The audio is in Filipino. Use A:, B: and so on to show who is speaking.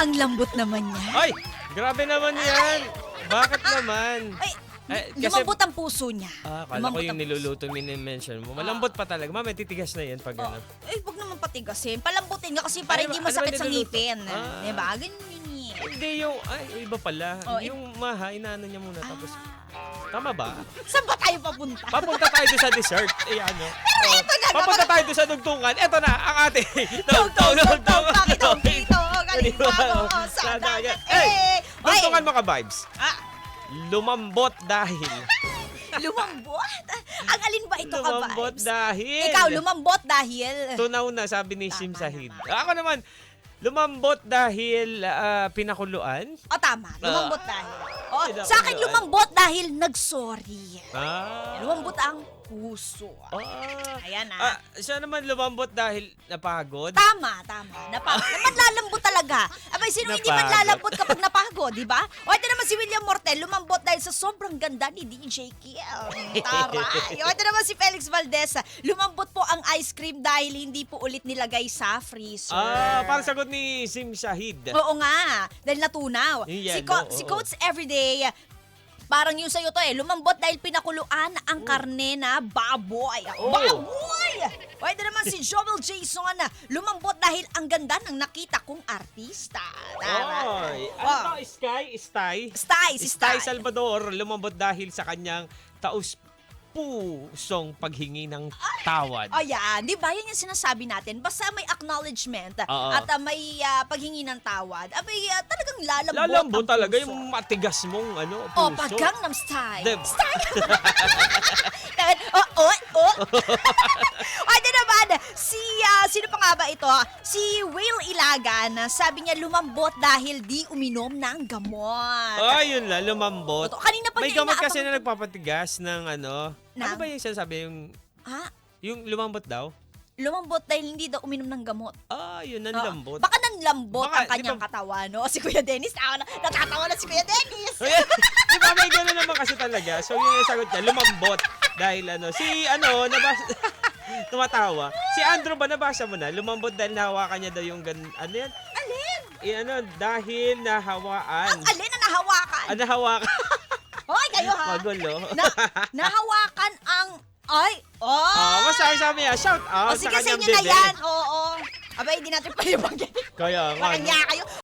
A: Ang lambot naman niya.
B: Ay, grabe naman yan. Bakit naman?
A: Ay,
B: Kasi-
A: lumambot ang puso niya.
B: Akala ko
A: Lumambot
B: yung
A: ang
B: niluluto mention mo. Malambot pa talaga. Ma'am, titigas na yan pag
A: puso.
B: ano.
A: Huwag naman patigasin. Palambutin nga kasi para
B: Ano
A: hindi
B: ba- ano
A: masakit
B: ba
A: sa
B: niluluto?
A: ngipin.
B: Ah.
A: Diba? Ganyan yun eh.
B: Hindi yung, iba pala.
A: Oh,
B: yung maha, inaano niya muna. Tapos, tama ba?
A: Saan ba tayo papunta?
B: Papunta tayo doon sa dessert. Eh, ano? Oh,
A: ito na,
B: papunta tayo doon sa dugtungan. Eto na, ang ating
A: Tog, pakitong dito. Galing pa ako sa dagat.
B: Dugtungan mo ka, vibes.
A: Ah,
B: Lumambot dahil.
A: lumambot? Ang alin ba ito ka,
B: Lumambot
A: Vibes?
B: dahil.
A: Ikaw, lumambot dahil...
B: Tunaw na, sabi ni
A: Tama
B: Sim Sahid.
A: naman.
B: Ako naman, lumambot dahil pinakuluan.
A: O, tama. Lumambot dahil. O,
B: Pinakuluan.
A: sa akin, lumambot dahil nagsorry.
B: Ah.
A: Lumambot ang puso. Ayan ah.
B: Siya naman lumambot dahil napagod.
A: Tama. Namanlalambot talaga. Abay, sino hindi
B: Napagod.
A: manlalambot kapag napagod, di ba? O, ito naman si William Mortel, lumambot dahil sa sobrang ganda ni DJ Kiel. Taray. O, ito naman si Felix Valdez, lumambot po ang ice cream dahil hindi po ulit nilagay sa freezer.
B: Parang sagot ni Sim Shahid.
A: Oo nga, dahil natunaw.
B: Yung
A: Si,
B: yellow,
A: si
B: oo.
A: Coach Everyday, parang yung sa'yo to lumambot dahil pinakuluan ang karne na baboy.
B: Oh.
A: Baboy! Pwede naman si Joel Jason, lumambot dahil ang ganda ng nakita kong artista.
B: Oy, ano to? Sty?
A: Si
B: Sty
A: Sty.
B: Salvador lumambot dahil sa kanyang taus-pusong paghingi ng tawad.
A: O yan, di ba? Yan yung sinasabi natin. Basta may acknowledgement
B: Oo.
A: at may paghingi ng tawad, talagang lalambot
B: Lalambot
A: ang
B: talaga
A: puso.
B: yung matigas mong
A: Oh,
B: puso.
A: pag Gangnam Style.
B: Dem-
A: Style. Ay, di naman, sino pa nga ba ito? Si Will Ilagan, sabi niya lumambot dahil di uminom ng gamot.
B: Ay, yun lang, lumambot.
A: Totoo. Kanina pa
B: May
A: niya
B: gamot kasi
A: inaabang-
B: na nagpapatigas ng ano. Ano
A: Ng-
B: ba yung sinasabi?
A: Ha?
B: Yung lumambot daw?
A: Lumambot dahil hindi daw uminom ng gamot.
B: Yun,
A: Oo.
B: nanlambot.
A: Baka nanlambot
B: Baka,
A: ang kanyang
B: di ba-
A: katawan, no? Si Kuya Dennis, natatawa na si Kuya Dennis.
B: Di ba may gano'n naman kasi talaga? So yun yung sagot niya, lumambot. Dahil nabasa, tumatawa. Si Andrew ba, nabasa mo na? Lumambot dahil nahawakan niya daw yung ano yan?
A: Alin?
B: Dahil nahawaan.
A: Ang alin na nahawakan?
B: Nahawakan.
A: Hoy, kayo ha?
B: Magulo.
A: Nahawakan ang... Ay! Oh!
B: Basta sabi niya, shout out
A: O
B: sa
A: sige, sa
B: kanyang
A: inyo na
B: bebe.
A: yan. Oo. Abay, hindi natin pwede banggitin.
B: Kaya nga.
A: Parang niya kayo.